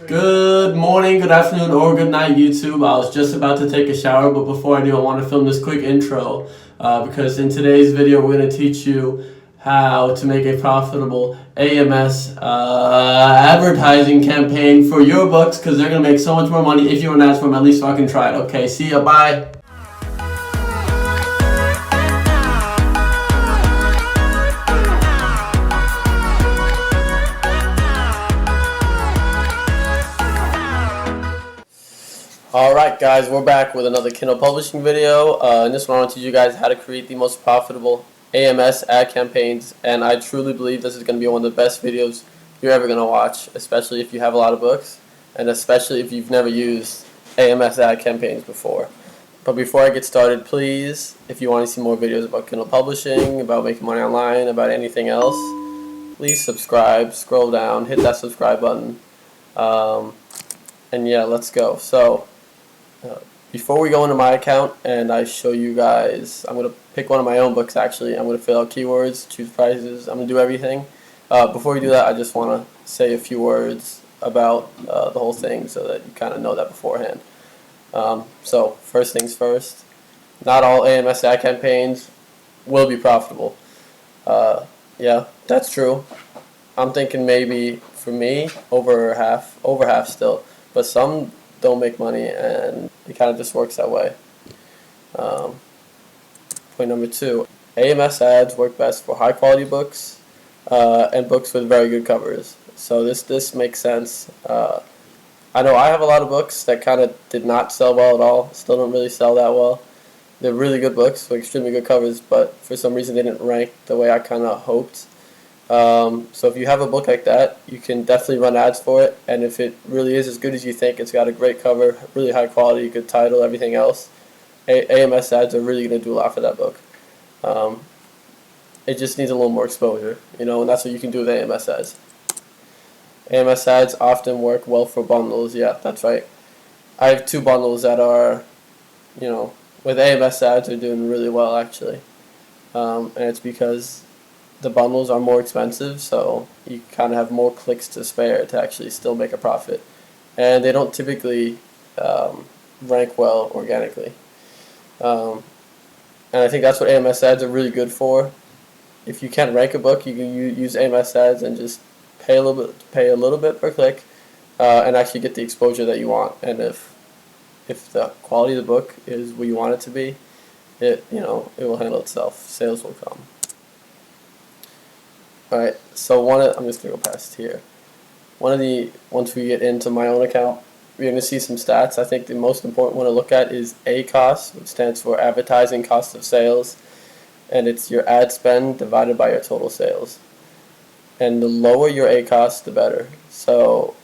Good morning, good afternoon, or good night, YouTube. I was just about to take a shower, but before I do, I want to film this quick intro because in today's video, we're going to teach you how to make a profitable AMS advertising campaign for your books, because they're going to make so much more money if you're an ads for them, at least so I can try it. Okay, see ya, bye. Alright guys, we're back with another Kindle publishing video. In this one I want to teach you guys how to create the most profitable AMS ad campaigns, and I truly believe this is going to be one of the best videos you're ever going to watch, especially if you have a lot of books, and especially if you've never used AMS ad campaigns before. But before I get started, please, if you want to see more videos about Kindle publishing, about making money online, about anything else, please subscribe, scroll down, hit that subscribe button, and yeah, let's go. So before we go into my account and I show you guys, I'm going to pick one of my own books actually. I'm going to fill out keywords, choose prices, I'm going to do everything. Before we do that, I just want to say a few words about the whole thing so that you kind of know that beforehand. So first things first, not all AMS ad campaigns will be profitable. Yeah, that's true. I'm thinking maybe for me over half still, but some don't make money, and it kind of just works that way. Point number two, AMS ads work best for high quality books and books with very good covers. So this makes sense. I know I have a lot of books that kind of did not sell well at all, still don't really sell that well. They're really good books with extremely good covers, but for some reason they didn't rank the way I kind of hoped. So if you have a book like that, you can definitely run ads for it, and if it really is as good as you think, it's got a great cover, really high quality, good title, everything else, AMS ads are really going to do a lot for that book. It just needs a little more exposure, and that's what you can do with AMS ads. AMS ads often work well for bundles. Yeah, that's right. I have two bundles that are, with AMS ads are doing really well actually, and it's because the bundles are more expensive, so you kind of have more clicks to spare to actually still make a profit, and they don't typically rank well organically, and I think that's what AMS ads are really good for. If you can't rank a book, you can use AMS ads and just pay a little bit per click, and actually get the exposure that you want. And if the quality of the book is what you want it to be, it will handle itself. Sales will come. Alright, so I'm just going to go past here. Once we get into my own account, we're going to see some stats. I think the most important one to look at is ACoS, which stands for Advertising Cost of Sales, and it's your ad spend divided by your total sales. And the lower your ACoS, the better. So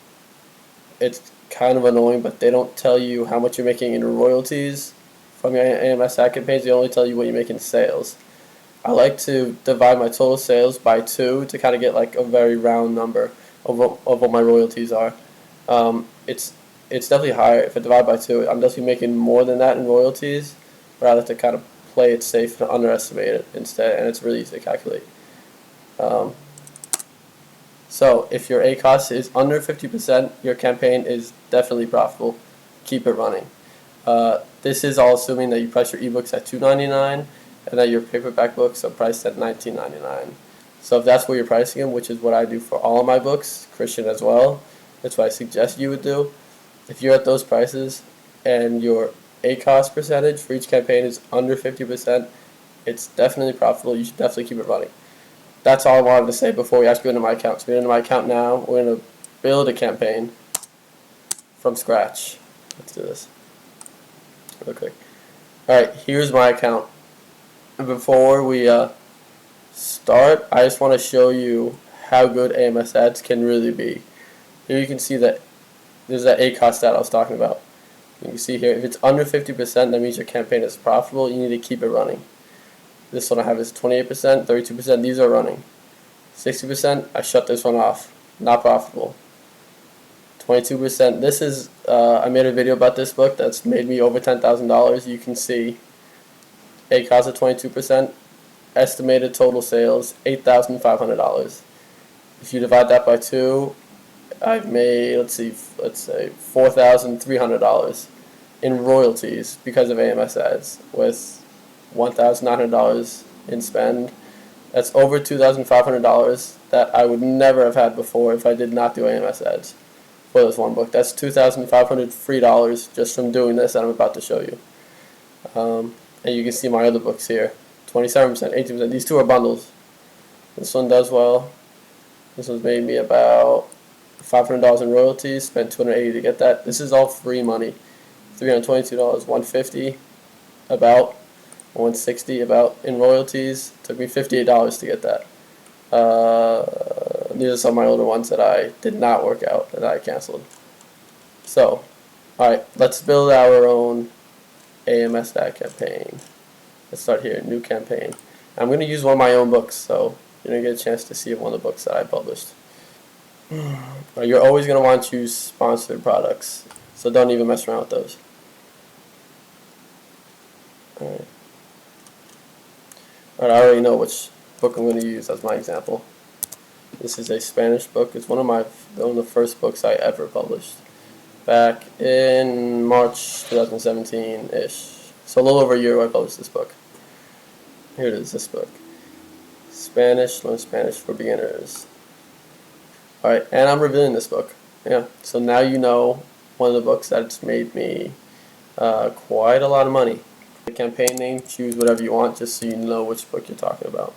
it's kind of annoying, but they don't tell you how much you're making in royalties from your AMS ad campaigns. They only tell you what you make in sales. I like to divide my total sales by 2 to kind of get like a very round number of what my royalties are. It's definitely higher if I divide by 2. I'm definitely making more than that in royalties, rather to kind of play it safe and underestimate it instead, and it's really easy to calculate. So if your ACoS is under 50%, your campaign is definitely profitable. Keep it running. This is all assuming that you price your ebooks at $2.99 and that your paperback books are priced at $19.99. So if that's where you're pricing them, which is what I do for all of my books, Christian as well, that's what I suggest you would do. If you're at those prices and your ACoS percentage for each campaign is under 50%, it's definitely profitable. You should definitely keep it running. That's all I wanted to say before we actually go into my account. So we're into my account now. We're going to build a campaign from scratch. Let's do this real quick. Alright, here's my account. And before we start, I just want to show you how good AMS ads can really be. Here you can see that there's that ACoS stat I was talking about. You can see here, if it's under 50%, that means your campaign is profitable. You need to keep it running. This one I have is 28%, 32%, these are running. 60%, I shut this one off, not profitable. 22%, this is, I made a video about this book that's made me over $10,000. You can see ACoS at 22%, estimated total sales, $8,500. If you divide that by 2, I've made, let's say $4,300 in royalties because of AMS ads, with $1,900 in spend. That's over $2,500 that I would never have had before if I did not do AMS ads for this one book. That's $2,500 free dollars just from doing this that I'm about to show you. And you can see my other books here. 27%, 18%. These two are bundles. This one does well. This one's made me about $500 in royalties. Spent $280 to get that. This is all free money. $322, $150 about, $160 about in royalties. Took me $58 to get that. These are some of my older ones that I did not work out, that I canceled. So, alright, let's build our own AMS ad campaign. Let's start here, new campaign. I'm going to use one of my own books, so you're going to get a chance to see one of the books that I published. You're always going to want to use sponsored products, so don't even mess around with those. Alright, I already know which book I'm going to use as my example. This is a Spanish book. It's one of the first books I ever published, back in March 2017-ish. So a little over a year ago I published this book. Here it is, this book. Spanish, Learn Spanish for Beginners. Alright, and I'm reviewing this book. Yeah, so now you know one of the books that's made me quite a lot of money. The campaign name, choose whatever you want just so you know which book you're talking about.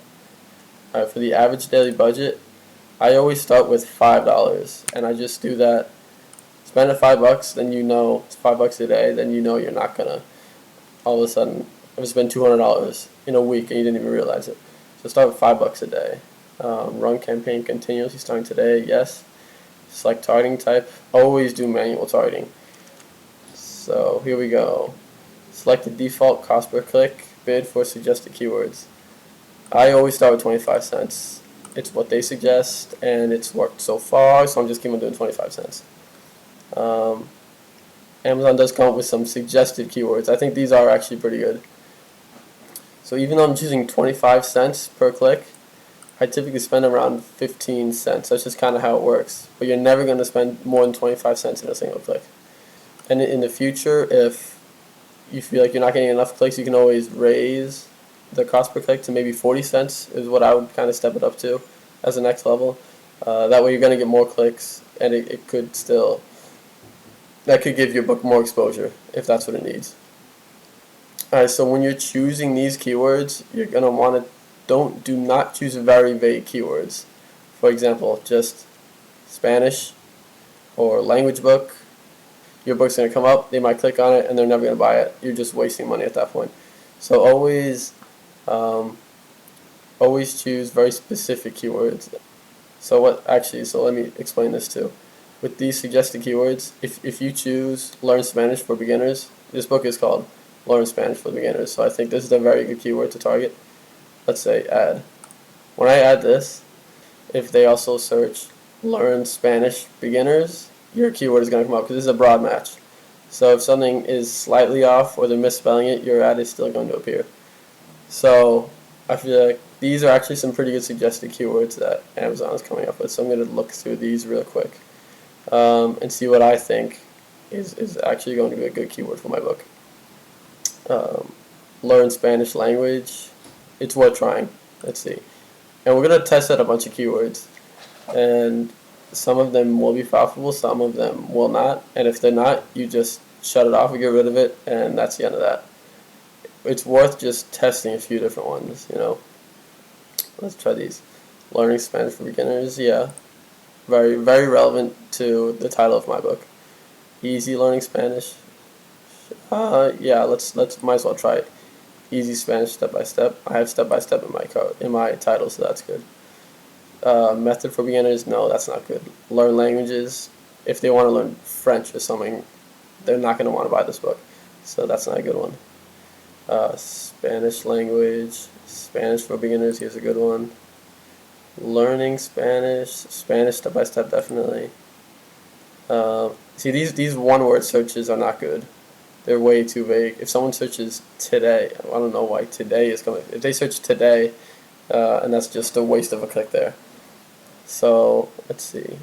Alright, for the average daily budget, I always start with $5, and I just do that. Spend the $5, then you know it's $5 a day, then you know you're not gonna all of a sudden spend $200 in a week and you didn't even realize it. So start with $5 a day. Run campaign continuously starting today, yes. Select targeting type. Always do manual targeting. So here we go. Select the default cost per click. Bid for suggested keywords. I always start with 25 cents. It's what they suggest, and it's worked so far, so I'm just keeping doing 25 cents. Amazon does come up with some suggested keywords. I think these are actually pretty good. So even though I'm choosing 25 cents per click, I typically spend around 15 cents. That's just kind of how it works. But you're never going to spend more than 25 cents in a single click. And in the future, if you feel like you're not getting enough clicks, you can always raise the cost per click to maybe 40 cents is what I would kind of step it up to as the next level. That way you're going to get more clicks, and it could still, that could give your book more exposure if that's what it needs. Alright, so when you're choosing these keywords, you're going to want to, do not choose very vague keywords. For example, just Spanish or language book. Your book's going to come up, they might click on it, and they're never going to buy it. You're just wasting money at that point. So always choose very specific keywords. So let me explain this too. With these suggested keywords, if you choose Learn Spanish for Beginners, this book is called Learn Spanish for Beginners, so I think this is a very good keyword to target. Let's say add. When I add this, if they also search Learn Spanish Beginners, your keyword is going to come up because this is a broad match. So if something is slightly off or they're misspelling it, your ad is still going to appear. So I feel like these are actually some pretty good suggested keywords that Amazon is coming up with. So I'm going to look through these real quick and see what I think is actually going to be a good keyword for my book. Learn Spanish language. It's worth trying. Let's see. And we're going to test out a bunch of keywords. And some of them will be profitable, some of them will not. And if they're not, you just shut it off or get rid of it, and that's the end of that. It's worth just testing a few different ones, you know. Let's try these. Learning Spanish for Beginners, yeah. Very, very relevant to the title of my book. Easy learning Spanish. Yeah, let's might as well try it. Easy Spanish step by step. I have step by step in my title, so that's good. Method for beginners, no, that's not good. Learn languages. If they want to learn French or something, they're not going to want to buy this book, so that's not a good one. Spanish language, Spanish for beginners, here's a good one. Learning Spanish, Spanish step by step, definitely. See, these one-word searches are not good. They're way too vague. If someone searches today, I don't know why today is coming. If they search today, and that's just a waste of a click there. So let's see.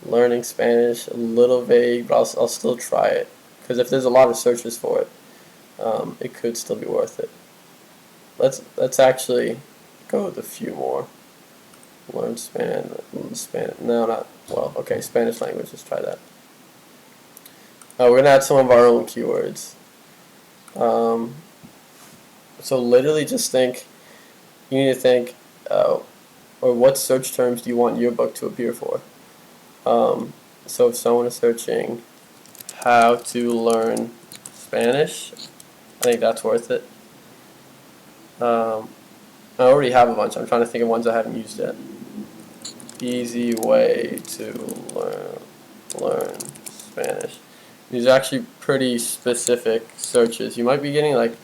Learning Spanish, a little vague, but I'll still try it. Because if there's a lot of searches for it, it could still be worth it. Let's actually go with a few more. Learn Spanish. No, not well. Okay, Spanish language. Let's try that. We're gonna add some of our own keywords. So literally, just think. You need to think, or what search terms do you want your book to appear for? So if someone is searching how to learn Spanish, I think that's worth it. I already have a bunch. I'm trying to think of ones I haven't used yet. Easy way to learn Spanish. These are actually pretty specific searches. You might be getting like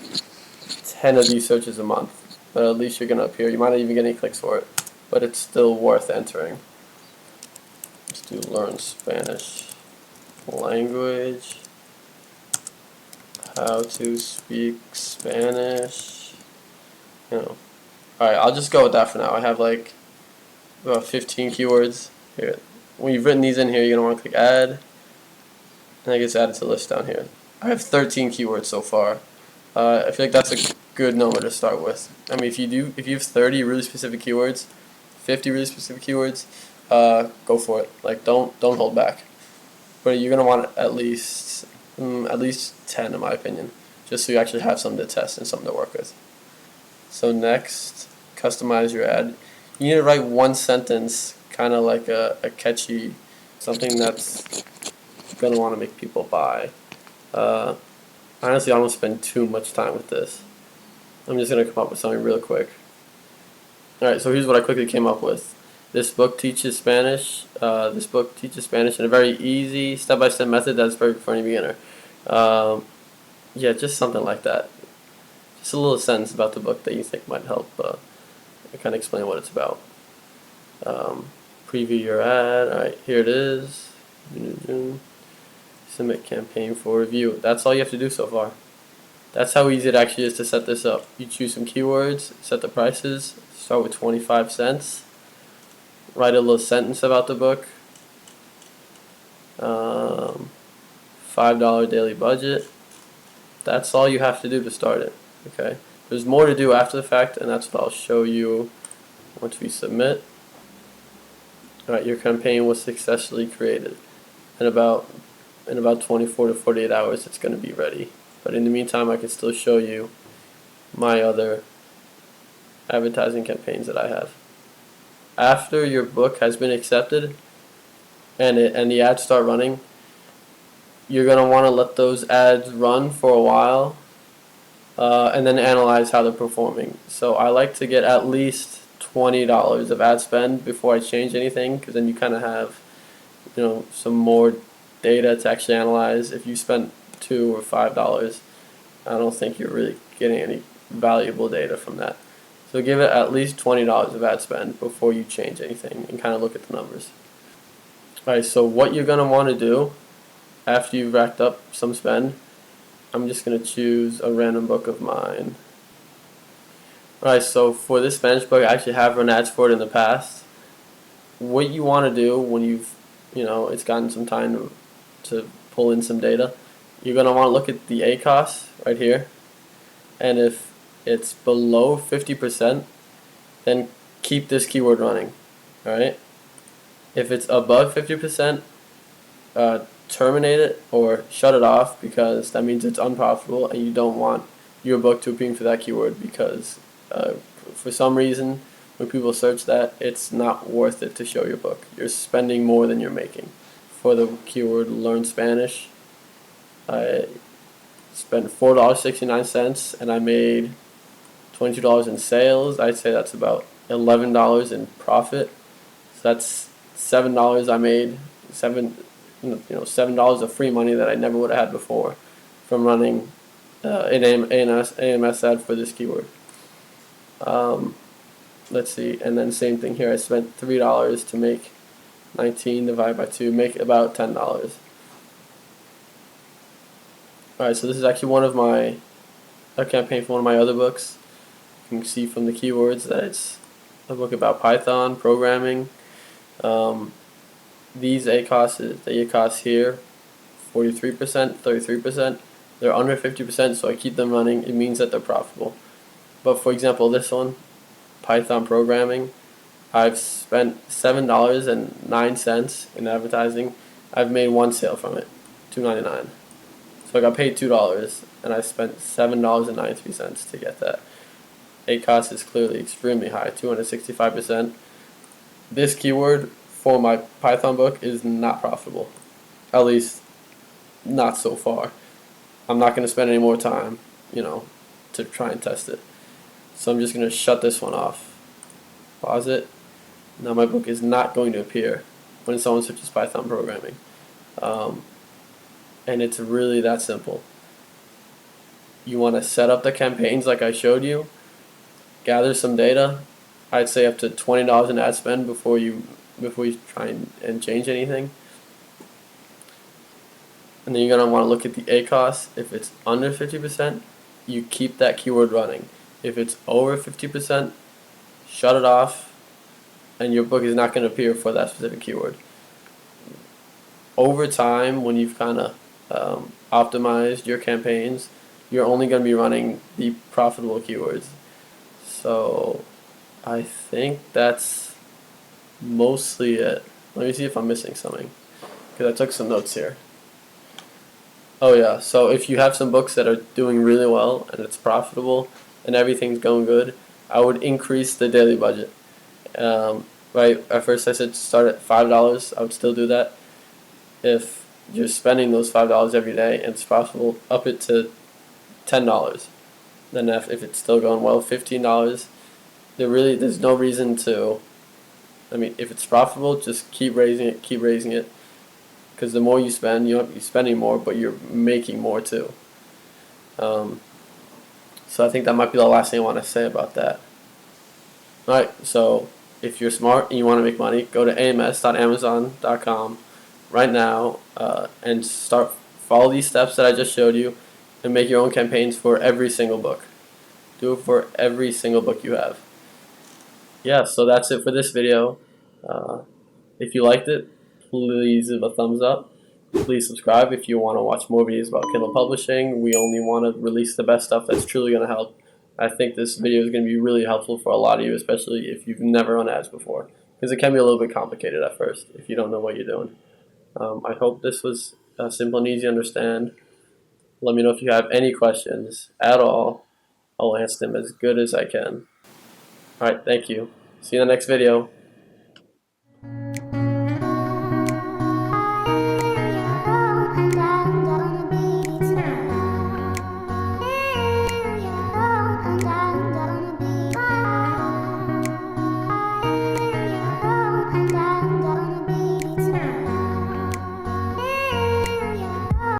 10 of these searches a month, but at least you're going to appear. You might not even get any clicks for it, but it's still worth entering. Let's do learn Spanish language, how to speak Spanish, Alright, I'll just go with that for now. I have like about 15 keywords here. When you've written these in here, you're going to want to click add, and it gets added to the list down here. I have 13 keywords so far. I feel like that's a good number to start with. I mean, if you have 30 really specific keywords, 50 really specific keywords, go for it. Like, don't hold back. But you're gonna want at least 10, in my opinion, just so you actually have something to test and something to work with. So next, customize your ad. You need to write one sentence, kind of like a catchy, something that's gonna want to make people buy. Honestly, I don't spend too much time with this. I'm just gonna come up with something real quick. Alright, so here's what I quickly came up with. This book teaches Spanish. This book teaches Spanish in a very easy, step-by-step method that's perfect for any beginner. Yeah, just something like that. Just a little sentence about the book that you think might help kind of explain what it's about. Preview your ad. Alright, here it is. Submit campaign for review. That's all you have to do so far. That's how easy it actually is to set this up. You choose some keywords, set the prices, start with 25 cents, write a little sentence about the book, $5 daily budget. That's all you have to do to start it. Okay. There's more to do after the fact, and that's what I'll show you once we submit. Alright, your campaign was successfully created. In about 24 to 48 hours, it's going to be ready. But in the meantime, I can still show you my other advertising campaigns that I have. After your book has been accepted and the ads start running, you're going to want to let those ads run for a while and then analyze how they're performing. So I like to get at least $20 of ad spend before I change anything, because then you kind of have some more data to actually analyze. If you spent $2 or $5, I don't think you're really getting any valuable data from that. So give it at least $20 of ad spend before you change anything and kind of look at the numbers. Alright, so what you're going to want to do after you've racked up some spend, I'm just going to choose a random book of mine. Alright, so for this Spanish book, I actually have run ads for it in the past. What you want to do when it's gotten some time to pull in some data, you're going to want to look at the ACoS right here, and if it's below 50%, then keep this keyword running. Alright, if it's above 50%, terminate it or shut it off, because that means it's unprofitable and you don't want your book to appear for that keyword, because for some reason when people search that, it's not worth it to show your book. You're spending more than you're making. For the keyword learn Spanish, I spent $4.69 and I made $22 in sales. I'd say that's about $11 in profit. So that's $7 I made. $7 of free money that I never would have had before from running an AMS ad for this keyword. Let's see, and then same thing here. I spent $3 to make 19 divided by 2, make about $10. Alright, so this is actually a campaign for one of my other books. You can see from the keywords that it's a book about Python, programming. these ACOSs, the ACOS here, 43%, 33%, they're under 50%, so I keep them running. It means that they're profitable. But for example, this one, Python programming, I've spent $7.09 in advertising. I've made one sale from it, $2.99. So I got paid $2, and I spent $7.93 to get that. ACOS is clearly extremely high, 265%. This keyword for my Python book is not profitable, at least not so far. I'm not going to spend any more time, to try and test it. So I'm just going to shut this one off. Pause it. Now my book is not going to appear when someone searches Python programming. And it's really that simple. You want to set up the campaigns like I showed you, gather some data. I'd say up to $20 in ad spend before you try and change anything. And then you're going to want to look at the ACOS. If it's under 50%, you keep that keyword running. If it's over 50%, shut it off, and your book is not going to appear for that specific keyword. Over time, when you've kind of optimized your campaigns, you're only going to be running the profitable keywords. So I think that's mostly it. Let me see if I'm missing something, because I took some notes here. Oh yeah, so if you have some books that are doing really well and it's profitable and everything's going good, I would increase the daily budget. Right, at first I said start at $5. I would still do that. If you're spending those $5 every day and it's profitable, up it to $10. Then if it's still going well, $15. There's no reason to. I mean, if it's profitable, just keep raising it. Because the more you spend, you're spending more, but you're making more too. So I think that might be the last thing I want to say about that. Alright, so if you're smart and you want to make money, go to ams.amazon.com right now and follow these steps that I just showed you and make your own campaigns for every single book. Do it for every single book you have. Yeah, so that's it for this video. If you liked it, please give a thumbs up. Please subscribe if you want to watch more videos about Kindle publishing. We only want to release the best stuff that's truly going to help. I think this video is going to be really helpful for a lot of you, especially if you've never run ads before, because it can be a little bit complicated at first if you don't know what you're doing. I hope this was simple and easy to understand. Let me know if you have any questions at all. I'll answer them as good as I can. Alright, thank you. See you in the next video.